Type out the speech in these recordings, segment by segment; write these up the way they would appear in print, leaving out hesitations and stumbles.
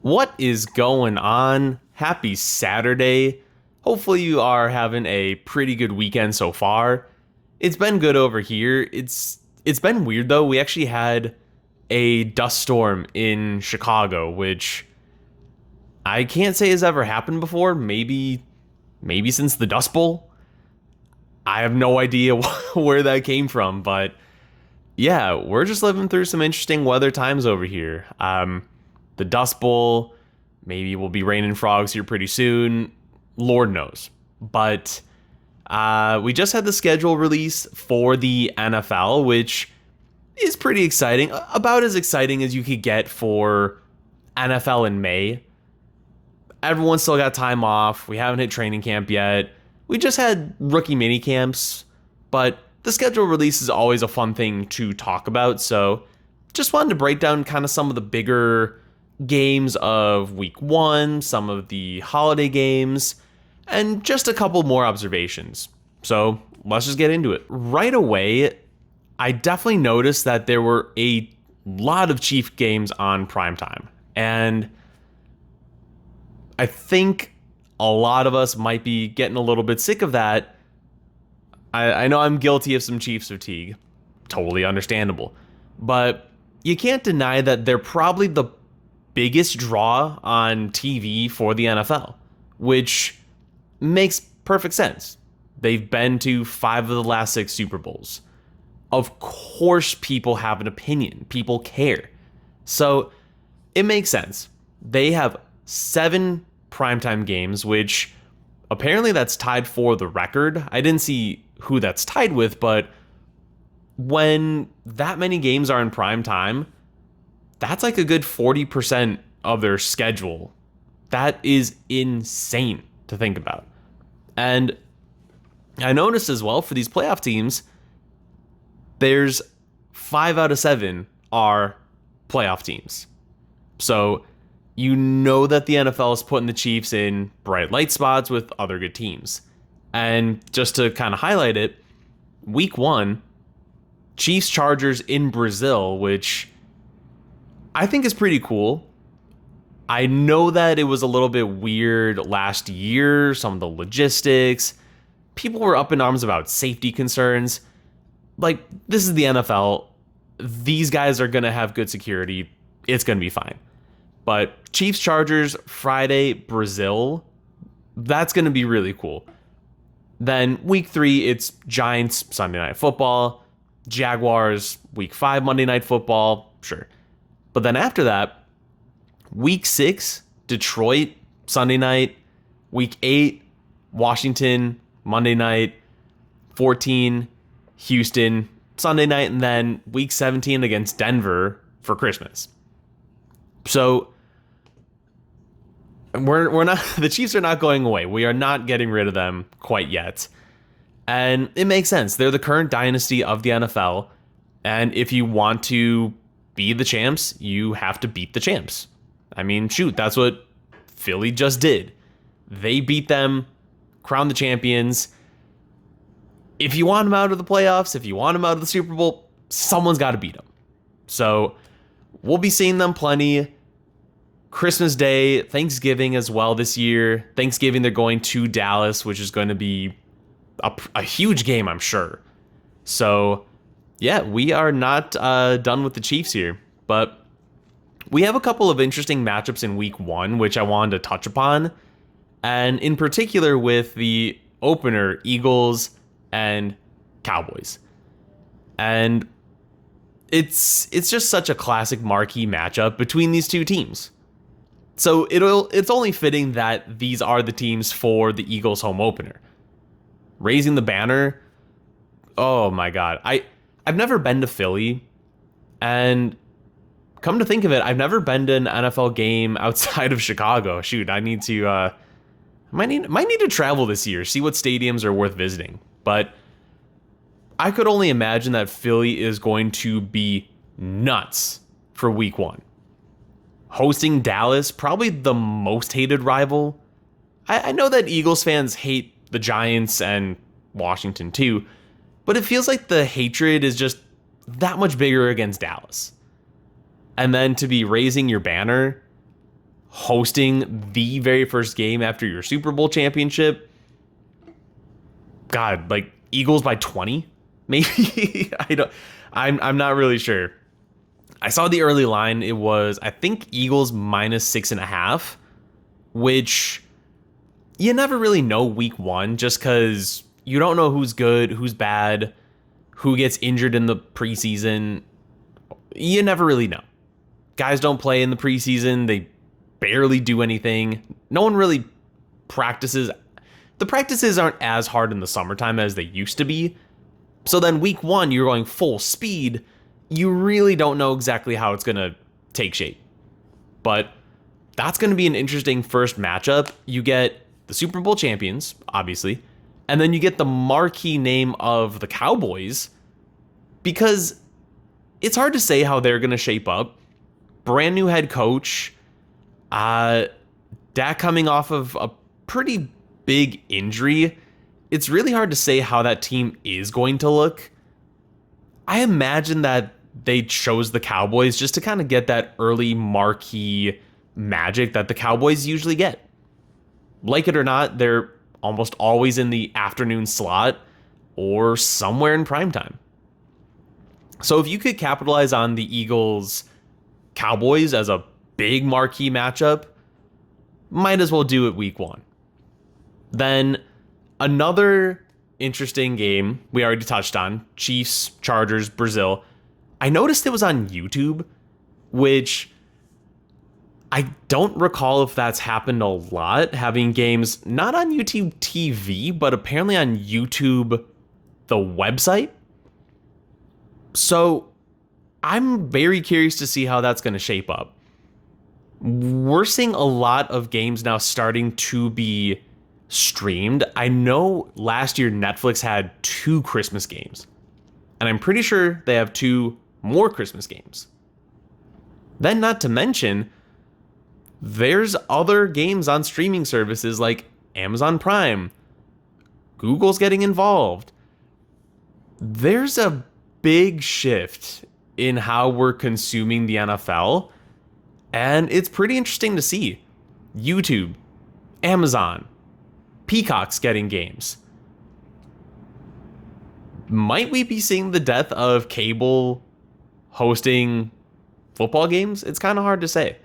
What is going on? Happy Saturday. Hopefully you are having a pretty good weekend so far. It's been good over here. It's been weird though. We actually had a dust storm in Chicago, which I can't say has ever happened before. Maybe since the Dust Bowl. I have no idea where that came from, but yeah, we're just living through some interesting weather times over here. The Dust Bowl, maybe we'll be raining frogs here pretty soon. Lord knows. But we just had the schedule release for the NFL, which is pretty exciting. About as exciting as you could get for NFL in May. Everyone's still got time off. We haven't hit training camp yet. We just had rookie mini camps, but the schedule release is always a fun thing to talk about. So just wanted to break down kind of some of the bigger games of week one, some of the holiday games, and just a couple more observations. So let's just get into it. Right away, I definitely noticed that there were a lot of Chief games on primetime. And I think a lot of us might be getting a little bit sick of that. I know I'm guilty of some Chiefs fatigue. Totally understandable. But you can't deny that they're probably the biggest draw on TV for the NFL, which makes perfect sense. They've been to 5 of the last 6 Super Bowls. Of course, people have an opinion. People care. So it makes sense. They have 7 primetime games, which apparently that's tied for the record. I didn't see who that's tied with, but when that many games are in prime time, that's like a good 40% of their schedule. That is insane to think about. And I noticed as well for these playoff teams, there's 5 out of 7 are playoff teams. So you know that the NFL is putting the Chiefs in bright light spots with other good teams. And just to kind of highlight it, week one, Chiefs Chargers in Brazil, which I think is pretty cool. I know that it was a little bit weird last year, some of the logistics. People were up in arms about safety concerns. Like, this is the NFL. These guys are going to have good security. It's going to be fine. But Chiefs Chargers Friday, Brazil, that's going to be really cool. Then week 3, it's Giants Sunday Night Football, Jaguars week 5 Monday Night Football, sure. But then after that, week 6, Detroit Sunday night, week 8, Washington Monday night, 14, Houston Sunday night, and then week 17 against Denver for Christmas. So we're not, the Chiefs are not going away. We are not getting rid of them quite yet. And it makes sense. They're the current dynasty of the NFL. And if you want to be the champs, you have to beat the champs. I mean, shoot, that's what Philly just did. They beat them, crowned the champions. If you want them out of the playoffs, if you want them out of the Super Bowl, someone's got to beat them. So we'll be seeing them plenty. Christmas Day, Thanksgiving as well this year. Thanksgiving, they're going to Dallas, which is going to be a huge game, I'm sure. So, yeah, we are not done with the Chiefs here. But we have a couple of interesting matchups in week 1, which I wanted to touch upon. And in particular with the opener, Eagles and Cowboys. And it's just such a classic marquee matchup between these two teams. So it's only fitting that these are the teams for the Eagles home opener. Raising the banner, oh my god. I've never been to Philly, and come to think of it, I've never been to an NFL game outside of Chicago. Shoot, I need to might need to travel this year, see what stadiums are worth visiting. But I could only imagine that Philly is going to be nuts for week 1. Hosting Dallas, probably the most hated rival. I know that Eagles fans hate the Giants and Washington too, but it feels like the hatred is just that much bigger against Dallas. And then to be raising your banner, hosting the very first game after your Super Bowl championship. God, like Eagles by 20, maybe. I'm not really sure. I saw the early line. It was, I think, Eagles minus 6.5, which you never really know week one, just because you don't know who's good, who's bad, who gets injured in the preseason. You never really know. Guys don't play in the preseason. They barely do anything. No one really practices. The practices aren't as hard in the summertime as they used to be. So then week one, you're going full speed. You really don't know exactly how it's going to take shape. But that's going to be an interesting first matchup. You get the Super Bowl champions, obviously, and then you get the marquee name of the Cowboys, because it's hard to say how they're going to shape up. Brand new head coach, Dak coming off of a pretty big injury. It's really hard to say how that team is going to look. I imagine that they chose the Cowboys just to kind of get that early marquee magic that the Cowboys usually get. Like it or not, they're almost always in the afternoon slot or somewhere in primetime. So if you could capitalize on the Eagles Cowboys as a big marquee matchup, might as well do it week one. Then another interesting game we already touched on, Chiefs, Chargers, Brazil. I noticed it was on YouTube, which I don't recall if that's happened a lot, having games not on YouTube TV, but apparently on YouTube, the website. So I'm very curious to see how that's going to shape up. We're seeing a lot of games now starting to be streamed. I know last year Netflix had 2 Christmas games, and I'm pretty sure they have 2 more Christmas games. Then, not to mention, there's other games on streaming services like Amazon Prime. Google's getting involved. There's a big shift in how we're consuming the NFL, and it's pretty interesting to see. YouTube, Amazon, Peacock's getting games. Might we be seeing the death of cable hosting football games? It's kind of hard to say.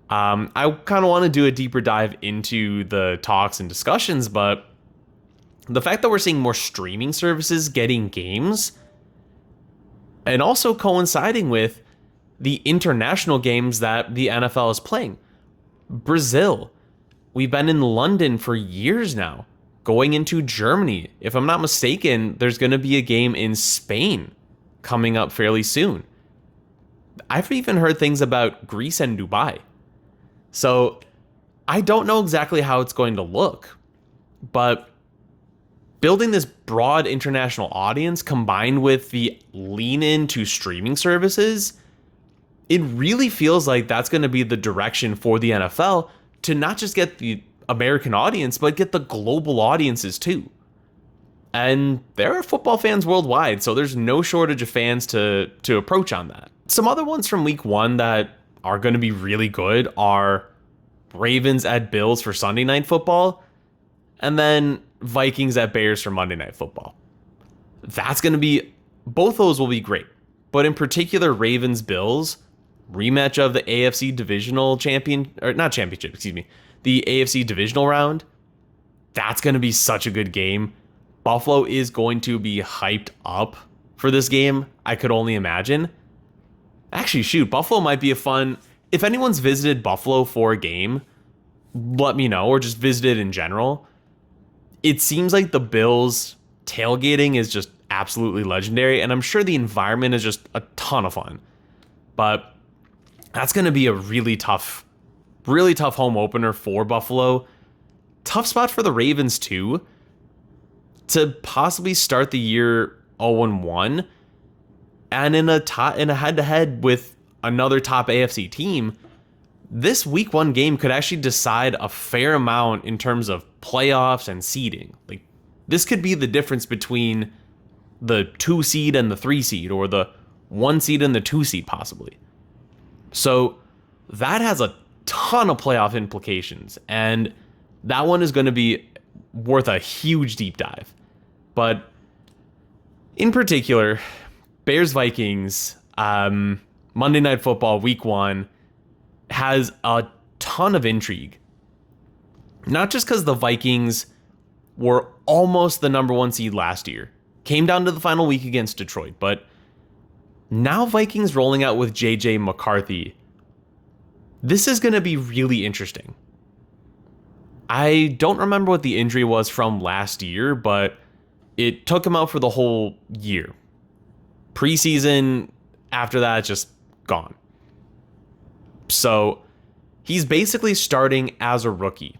I kind of want to do a deeper dive into the talks and discussions, but the fact that we're seeing more streaming services getting games, and also coinciding with the international games that the NFL is playing. Brazil. We've been in London for years now, going into Germany. If I'm not mistaken, there's going to be a game in Spain coming up fairly soon. I've even heard things about Greece and Dubai. So I don't know exactly how it's going to look, but building this broad international audience combined with the lean into streaming services, it really feels like that's going to be the direction for the NFL to not just get the American audience, but get the global audiences too. And there are football fans worldwide, so there's no shortage of fans to approach on that. Some other ones from week one that are going to be really good are Ravens at Bills for Sunday Night Football, and then Vikings at Bears for Monday Night Football. That's going to be, both those will be great. But in particular, Ravens Bills, rematch of the AFC divisional champion, or not championship, excuse me, the AFC divisional round. That's going to be such a good game. Buffalo is going to be hyped up for this game. I could only imagine. Actually, shoot, Buffalo might be a fun, if anyone's visited Buffalo for a game, let me know, or just visited in general. It seems like the Bills tailgating is just absolutely legendary, and I'm sure the environment is just a ton of fun. But that's going to be a really tough home opener for Buffalo. Tough spot for the Ravens too, to possibly start the year 0-1, and in a head-to-head with another top AFC team. This week one game could actually decide a fair amount in terms of playoffs and seeding. Like, this could be the difference between the 2 seed and the 3 seed, or the 1 seed and the 2 seed possibly. So that has a ton of playoff implications, and that one is going to be worth a huge deep dive. But in particular, Bears Vikings, Monday Night Football Week 1 has a ton of intrigue. Not just because the Vikings were almost the number 1 seed last year, came down to the final week against Detroit, but now Vikings rolling out with JJ McCarthy. This is going to be really interesting. I don't remember what the injury was from last year, but it took him out for the whole year. Preseason, after that, just gone. So he's basically starting as a rookie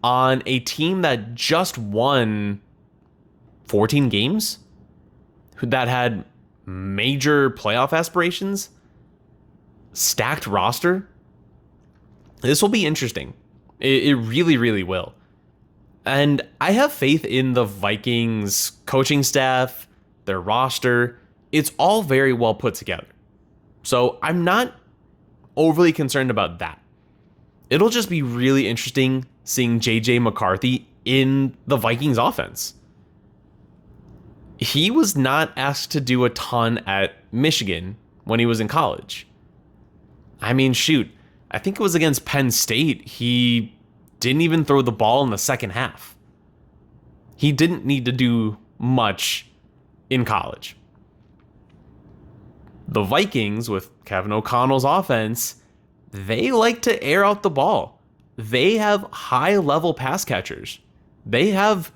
on a team that just won 14 games, that had major playoff aspirations, stacked roster. This will be interesting. It really, really will. And I have faith in the Vikings coaching staff, their roster. It's all very well put together. So I'm not overly concerned about that. It'll just be really interesting seeing JJ McCarthy in the Vikings offense. He was not asked to do a ton at Michigan when he was in college. I mean, shoot, I think it was against Penn State. He didn't even throw the ball in the second half. He didn't need to do much in college. The Vikings, with Kevin O'Connell's offense, they like to air out the ball. They have high-level pass catchers. They have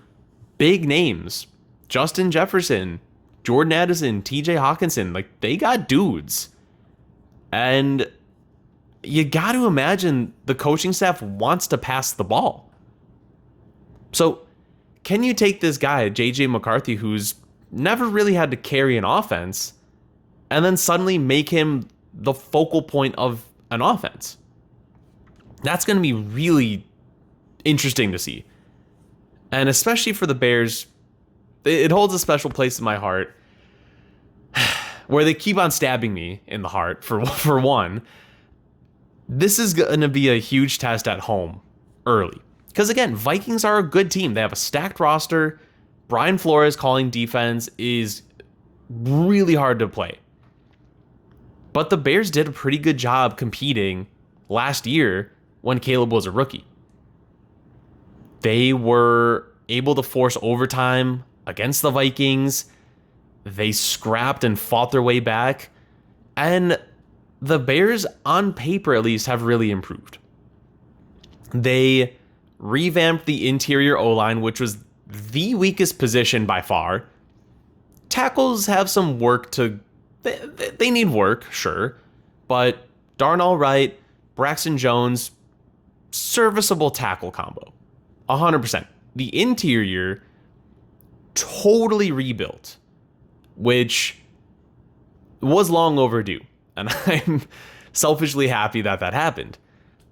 big names. Justin Jefferson, Jordan Addison, TJ Hawkinson. Like, they got dudes. And you got to imagine the coaching staff wants to pass the ball. So, can you take this guy, JJ McCarthy, who's never really had to carry an offense, and then suddenly make him the focal point of an offense? That's going to be really interesting to see. And especially for the Bears, it holds a special place in my heart where they keep on stabbing me in the heart, for one. This is going to be a huge test at home early. Because again, Vikings are a good team. They have a stacked roster. Brian Flores calling defense is really hard to play. But the Bears did a pretty good job competing last year when Caleb was a rookie. They were able to force overtime against the Vikings. They scrapped and fought their way back. And the Bears, on paper at least, have really improved. They revamped the interior O-line, which was the weakest position by far. Tackles have some work to... They need work, sure. But Darnell Wright, Braxton Jones, serviceable tackle combo. 100%. The interior, totally rebuilt, which was long overdue. And I'm selfishly happy that happened.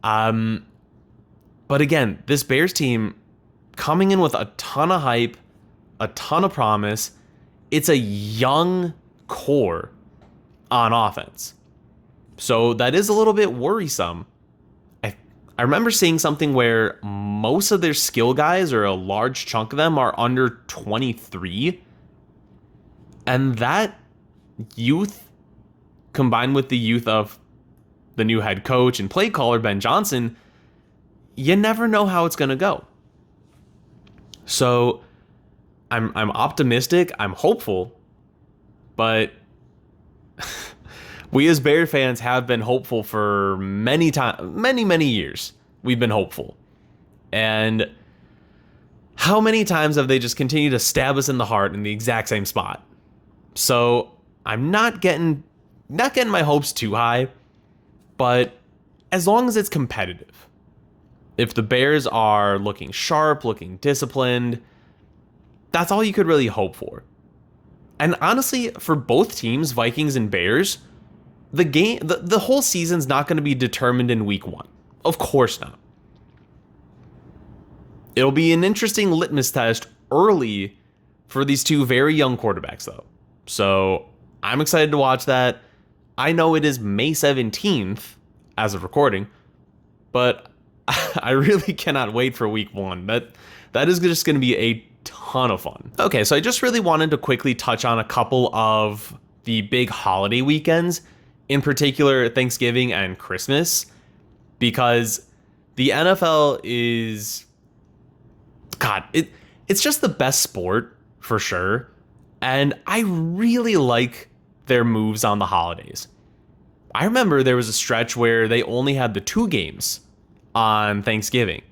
But again, this Bears team coming in with a ton of hype, a ton of promise. It's a young core on offense. So that is a little bit worrisome. I remember seeing something where most of their skill guys, or a large chunk of them, are under 23. And that youth, combined with the youth of the new head coach and play caller, Ben Johnson, you never know how it's going to go. So I'm optimistic, I'm hopeful, but we as Bear fans have been hopeful for many years. We've been hopeful. And how many times have they just continued to stab us in the heart in the exact same spot? So I'm not getting my hopes too high, but as long as it's competitive, if the Bears are looking sharp, looking disciplined, that's all you could really hope for. And honestly, for both teams, Vikings and Bears, the whole season's not going to be determined in week 1. Of course not. It'll be an interesting litmus test early for these two very young quarterbacks, though. So I'm excited to watch that. I know it is May 17th as of recording, but I really cannot wait for week one. That is just going to be a ton of fun. Okay, so I just really wanted to quickly touch on a couple of the big holiday weekends, in particular Thanksgiving and Christmas, because the NFL is, God, it's just the best sport for sure. And I really like their moves on the holidays. I remember there was a stretch where they only had the 2 games on Thanksgiving.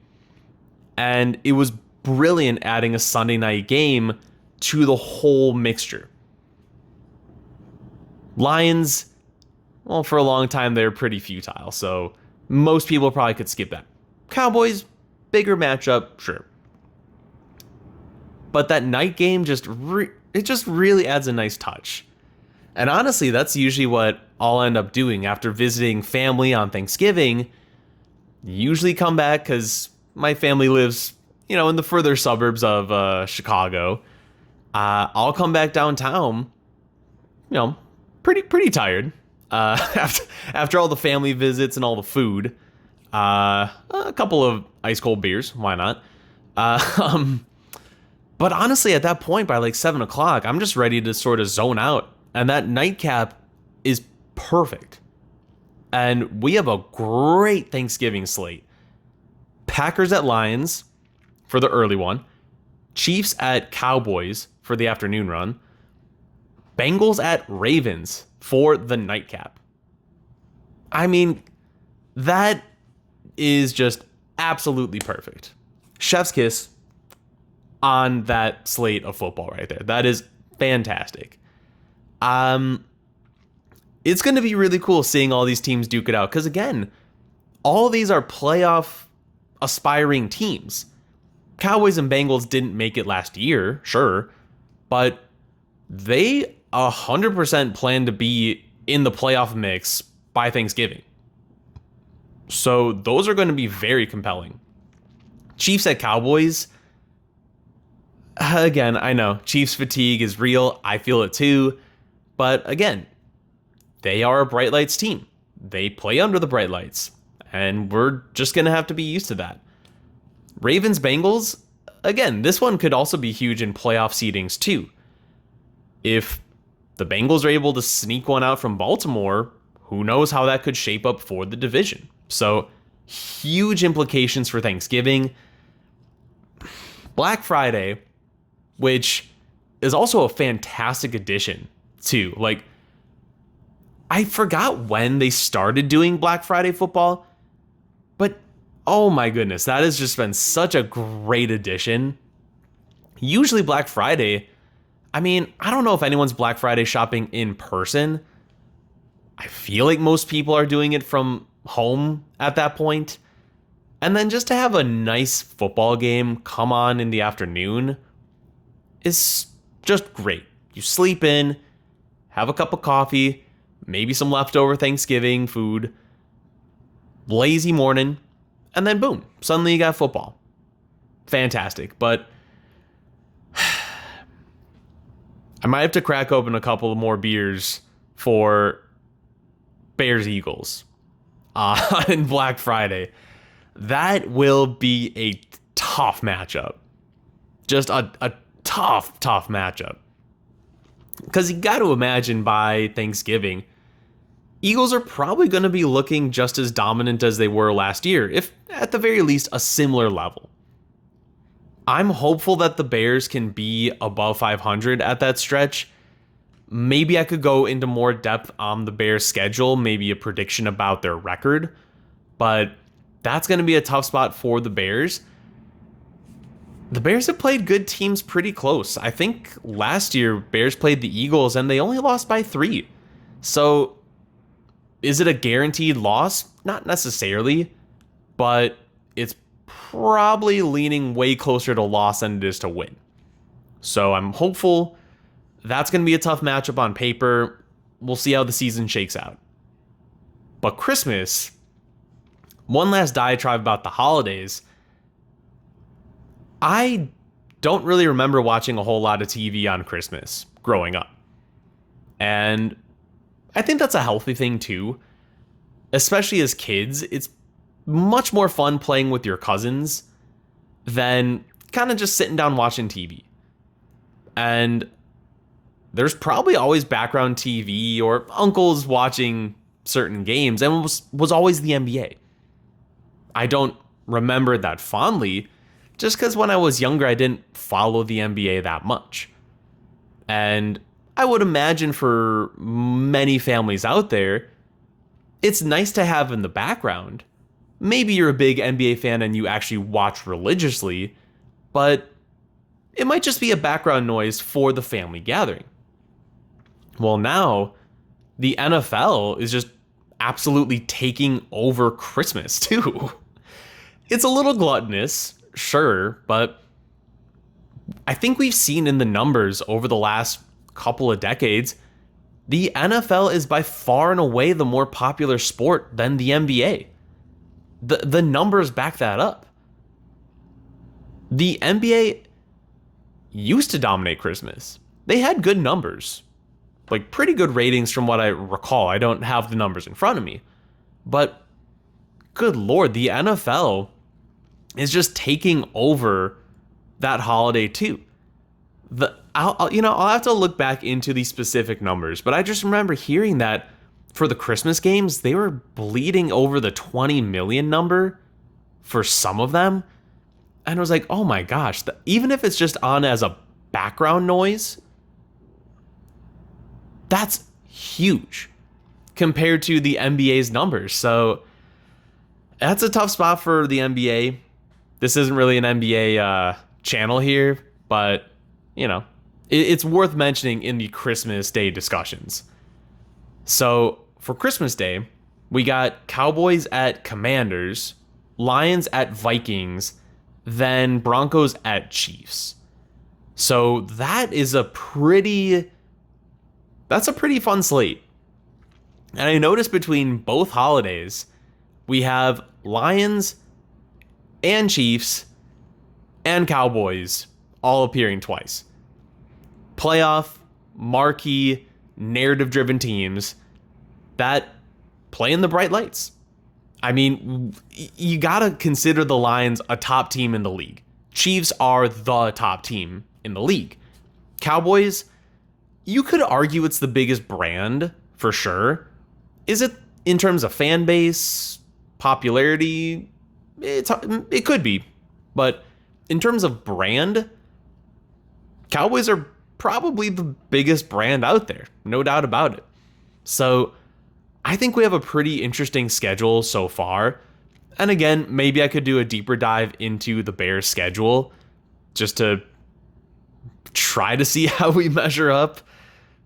And it was brilliant adding a Sunday night game to the whole mixture. Lions, well, for a long time, they're pretty futile, so most people probably could skip that. Cowboys, bigger matchup, sure. But that night game it just really adds a nice touch. And honestly, that's usually what I'll end up doing after visiting family on Thanksgiving. Usually come back because my family lives, in the further suburbs of Chicago. I'll come back downtown, pretty tired after all the family visits and all the food. A couple of ice cold beers, why not? But honestly, at that point, by like 7 o'clock, I'm just ready to sort of zone out. And that nightcap is perfect. And we have a great Thanksgiving slate. Packers at Lions for the early one. Chiefs at Cowboys for the afternoon run. Bengals at Ravens for the nightcap. I mean, that is just absolutely perfect. Chef's kiss on that slate of football right there. That is fantastic. It's going to be really cool seeing all these teams duke it out. Because again, all of these are playoff aspiring teams. Cowboys and Bengals didn't make it last year, sure. But they 100% plan to be in the playoff mix by Thanksgiving. So those are going to be very compelling. Chiefs at Cowboys. Again, I know Chiefs fatigue is real. I feel it too. But again, they are a bright lights team. They play under the bright lights. And we're just going to have to be used to that. Ravens Bengals. Again, this one could also be huge in playoff seedings too. If the Bengals are able to sneak one out from Baltimore, who knows how that could shape up for the division. So huge implications for Thanksgiving. Black Friday, which is also a fantastic addition too. Like, I forgot when they started doing Black Friday football, but oh my goodness, that has just been such a great addition. Usually Black Friday, I mean, I don't know if anyone's Black Friday shopping in person. I feel like most people are doing it from home at that point. And then just to have a nice football game come on in the afternoon is just great. You sleep in, have a cup of coffee, maybe some leftover Thanksgiving food, lazy morning, and then boom, suddenly you got football. Fantastic. But I might have to crack open a couple more beers for Bears Eagles on Black Friday. That will be a tough matchup. Just a tough matchup. Because you got to imagine by Thanksgiving, Eagles are probably going to be looking just as dominant as they were last year, if at the very least a similar level. I'm hopeful that the Bears can be above 500 at that stretch. Maybe I could go into more depth on the Bears' schedule, maybe a prediction about their record, but that's going to be a tough spot for the Bears. The Bears have played good teams pretty close. I think last year Bears played the Eagles and they only lost by 3. So is it a guaranteed loss? Not necessarily, but it's probably leaning way closer to loss than it is to win. So I'm hopeful. That's going to be a tough matchup on paper. We'll see how the season shakes out. But Christmas, one last diatribe about the holidays. I don't really remember watching a whole lot of TV on Christmas growing up. And I think that's a healthy thing too. Especially as kids, it's much more fun playing with your cousins than kind of just sitting down watching TV. And there's probably always background TV or uncles watching certain games, and it was always the NBA. I don't remember that fondly, just because when I was younger, I didn't follow the NBA that much. And I would imagine for many families out there, it's nice to have in the background. Maybe you're a big NBA fan and you actually watch religiously, but it might just be a background noise for the family gathering. Well, now the NFL is just absolutely taking over Christmas too. It's a little gluttonous, sure, but I think we've seen in the numbers over the last couple of decades, the NFL is by far and away the more popular sport than the NBA. The numbers back that up. The NBA used to dominate Christmas. They had good numbers, like pretty good ratings from what I recall. I don't have the numbers in front of me, but good Lord, the NFL is just taking over that holiday too. I'll have to look back into the specific numbers, but I just remember hearing that for the Christmas games, they were bleeding over the 20 million number for some of them. And I was like, oh my gosh, even if it's just on as a background noise, that's huge compared to the NBA's numbers. So that's a tough spot for the NBA. This isn't really an NBA channel here, but, it's worth mentioning in the Christmas Day discussions. So for Christmas Day, we got Cowboys at Commanders, Lions at Vikings, then Broncos at Chiefs. So that's a pretty fun slate. And I noticed between both holidays, we have Lions and Chiefs and Cowboys all appearing twice. Playoff, marquee, narrative-driven teams that play in the bright lights. I mean, you gotta consider the Lions a top team in the league. Chiefs are the top team in the league. Cowboys, you could argue it's the biggest brand, for sure. Is it in terms of fan base, popularity? It could be. But in terms of brand, Cowboys are probably the biggest brand out there. No doubt about it. So I think we have a pretty interesting schedule so far. And again, maybe I could do a deeper dive into the Bears schedule just to try to see how we measure up.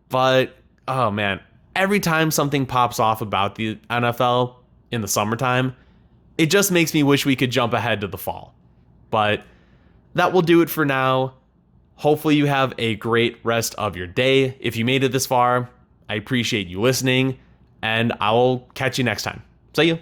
But, oh man, every time something pops off about the NFL in the summertime, it just makes me wish we could jump ahead to the fall. But that will do it for now. Hopefully you have a great rest of your day. If you made it this far, I appreciate you listening, and I'll catch you next time. See you.